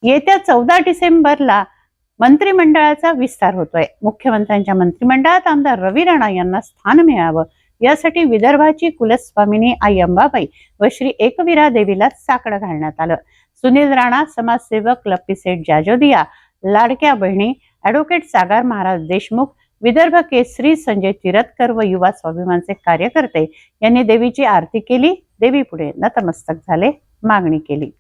येत्या 14 डिसेंबरला मंत्रिमंडळाचा विस्तार होतोय। मुख्यमंत्र्यांच्या मंत्रिमंडळात आमदार रवी राणा यांना स्थान मिळावं यासाठी विदर्भाची कुलस्वामिनी आई अंबाबाई व श्री एकवीरा देवीला साकडं घालण्यात आलं। सुनील राणा, समाजसेवक लप्पी सेठ जाजोदिया, लाडक्या बहिणी ॲडव्होकेट सागर महाराज देशमुख, विदर्भ केसरी संजय तिरतकर व युवा स्वाभिमानचे कार्यकर्ते यांनी देवीची आरती केली। देवी पुढे नतमस्तक झाले, मागणी केली।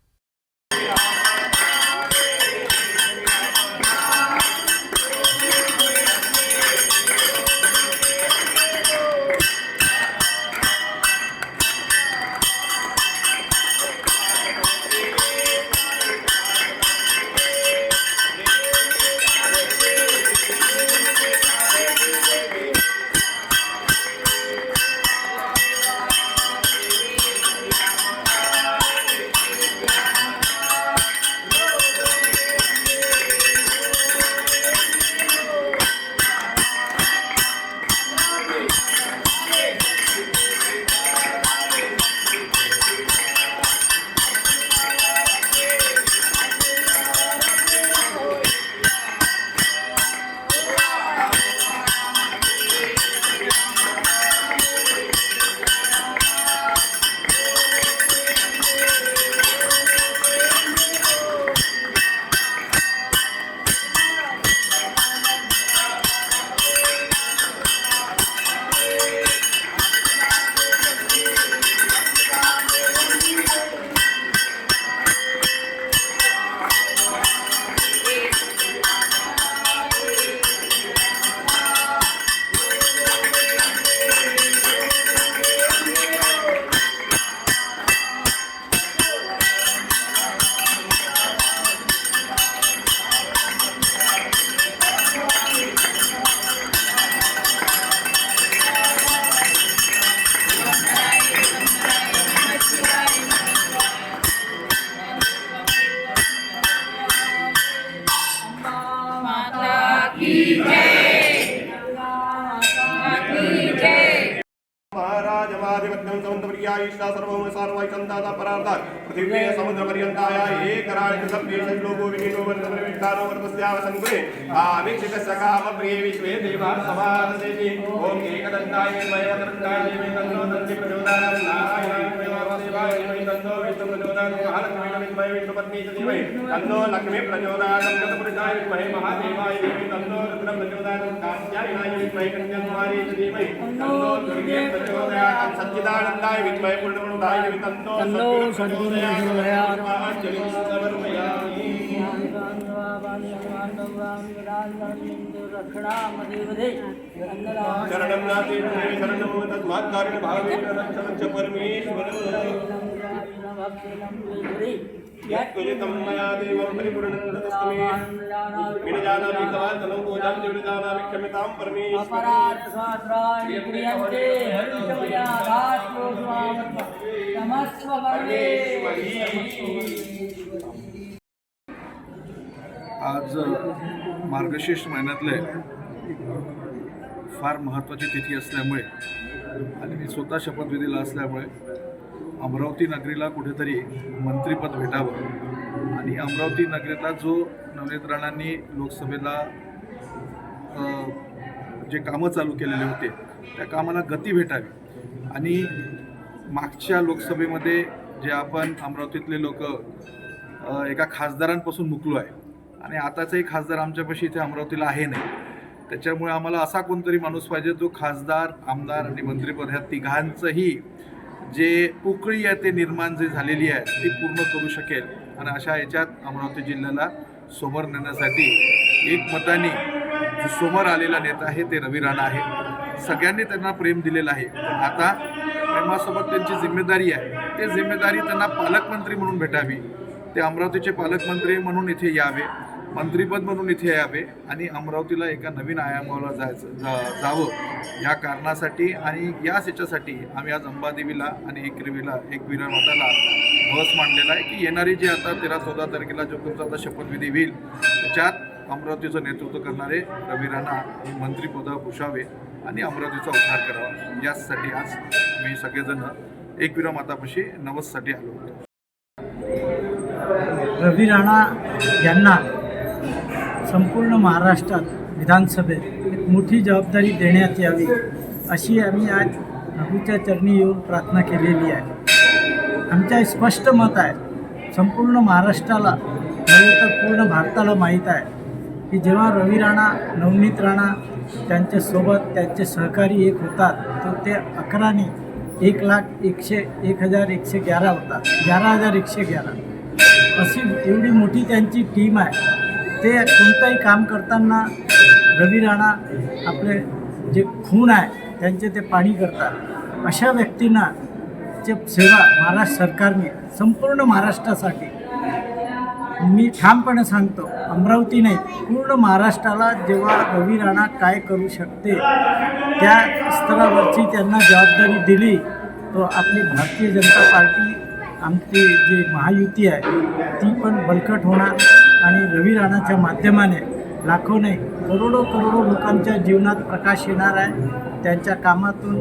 महाराजमाधिपत्यं समुद्रपर्यायिष्ठा सर्वं सर्वैकन्दाता परार्था पृथिवी समुद्रपर्यन्ताय एकराजसभ्ये लोको विनीतो वर्तनविष्टानो वर्तस्याव संकुले आवीक्षितस्य कामप्रिये विश्वे देवाः समाददेति ॐ एकदन्ताय विद्महे वक्रतुण्डाय धीमहि तन्नो दन्ति प्रचोदयात् नारायणाय वासुदेवाय धीमहि तन्नो विष्णुः प्रचोदयात् महालक्ष्मीं विद्महे विष्णुपत्नी च धीमहि तन्नो लक्ष्मी प्रचोदयात् गतपुरुषाय विद्महे महादेवाय धीमहि तन्नो रुद्रः प्रचोदयात् कात्यायनाय विद्महे कन्याकुमारी च धीमहि तन्नो दुर्गे प्रचोदयात् सच्चिदानन्दाय विद्महे पूर्णगुणोदयाय धीमहि तन्नो सद्गुरुदेवाय शरणं नास्ति शरणं तस्मात् कारेण भावेन रक्षणं च परमेश्वरं यत्कृतं मया देवं परिपूर्णं तस्मै विनजानामि कवान्तनं पूजां च विनजानामि क्षम्यतां आज मार्गशीर्ष महिन्यातले फार महत्त्वाची तिथी असल्यामुळे आणि मी स्वतः शपथविधीला असल्यामुळे अमरावती नगरीला कुठेतरी मंत्रिपद भेटावं आणि अमरावती नगरीला जो नवनीत राणांनी लोकसभेला जे कामं चालू केलेले होते त्या कामाला गती भेटावी आणि मागच्या लोकसभेमध्ये जे आपण अमरावतीतले लोक एका खासदारांपासून मुकलो आहे आणि आताचाही खासदार आमच्यापाशी इथे अमरावतीला आहे नाही, त्याच्यामुळे आम्हाला असा कोणतरी माणूस पाहिजे जो खासदार, आमदार आणि मंत्रिपद ह्या तिघांचंही जे पोकळी आहे ते निर्माण जे झालेली आहे ती पूर्ण करू शकेल आणि अशा याच्यात अमरावती जिल्ह्याला समोर नेण्यासाठी एकमताने जो समोर आलेला नेता आहे ते रवी राणा आहे। सगळ्यांनी त्यांना प्रेम दिलेलं आहे, आता प्रेमासोबत त्यांची जिम्मेदारी आहे, ते जिम्मेदारी त्यांना पालकमंत्री म्हणून भेटावी, ते अमरावतीचे पालकमंत्री म्हणून इथे यावे, मंत्रिपद म्हणून इथे यावे आणि अमरावतीला एका नवीन आयामाला जावं या कारणासाठी आणि याच याच्यासाठी आम्ही आज अंबादेवीला आणि एकवीरा माताला बस मांडलेला आहे की येणारी जी आता 13-14 तारखेला जो तुमचा आता शपथविधी होईल त्याच्यात अमरावतीचं नेतृत्व करणारे रवी राणा मंत्रिपद भूषावे आणि अमरावतीचा उद्धार करावा, यासाठी आज मी सगळेजण एकवीरा मातापाशी नवससाठी आलो होतो। रवी राणा यांना संपूर्ण महाराष्ट्रात विधानसभेत एक मोठी जबाबदारी देण्यात यावी अशी आम्ही आज प्रभूच्या चरणी येऊन प्रार्थना केलेली आहे. आमचं स्पष्ट मत आहे, संपूर्ण महाराष्ट्राला नव्हे तर पूर्ण भारताला माहीत आहे की जेव्हा रवी राणा, नवनीत राणा त्यांच्यासोबत त्यांचे सहकारी एक होतात तर ते 11ने 1,01,111 होतात, 11,111 अशी एवढी मोठी त्यांची टीम आहे. ते कोणतंही काम करताना रवी राणा आपले जे खून आहे त्यांचे ते पाणी करतात. अशा व्यक्तींना जे सेवा महाराष्ट्र सरकारने संपूर्ण महाराष्ट्रासाठी, मी ठामपणे सांगतो, अमरावती नाही पूर्ण महाराष्ट्राला जेव्हा रवी राणा काय करू शकते त्या स्तरावरची त्यांना जबाबदारी दिली, तो आपली भारतीय जनता पार्टी, आमची जी महायुती आहे ती पण बळकट होणार आणि रवी राणाच्या माध्यमाने लाखो नाही करोडो लोकांच्या जीवनात प्रकाश येणार आहे. त्यांच्या कामातून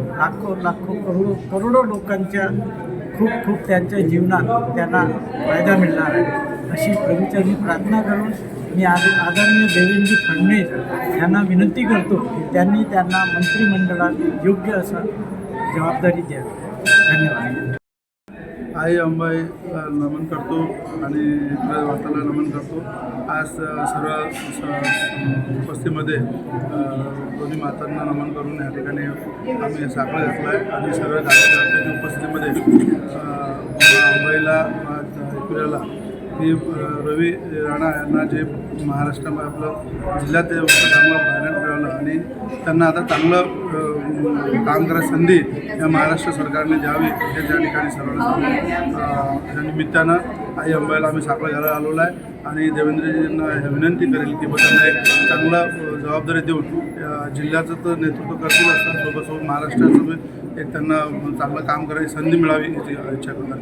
करोडो लोकांच्या खूप त्यांच्या जीवनात त्यांना फायदा मिळणार आहे अशी प्रभूचरणी प्रार्थना करून मी आदरणीय देवेंद्र फडणवीस यांना विनंती करतो की त्यांनी त्यांना मंत्रिमंडळात योग्य असं जबाबदारी द्यावी. धन्यवाद. आई अंबाईला नमन करतो आणि वार्ताला नमन करतो. आज सर्व उपस्थितीमध्ये दोन्ही मातांना नमन करून या ठिकाणी आम्ही साखर घातला आहे आणि सर्व कार्यकर्त्यांच्या उपस्थितीमध्ये अंबाईला ऐकूयाला की रवी राणा यांना जे महाराष्ट्रामध्ये आपलं जिल्ह्यात चांगलं पाहण्यात मिळालं आणि त्यांना आता चांगलं काम करायची संधी या महाराष्ट्र सरकारने द्यावी हे त्या ठिकाणी सर्वांना त्या निमित्तानं आई अंबाईला आम्ही साखर घालायला आलेलो आहे आणि देवेंद्रजींना विनंती करेल की त्यांना एक चांगलं जबाबदारी देऊन जिल्ह्याचं तर नेतृत्व करतील असतात सोबत महाराष्ट्राचं एक त्यांना चांगलं काम करायची संधी मिळावी याची इच्छा करतात.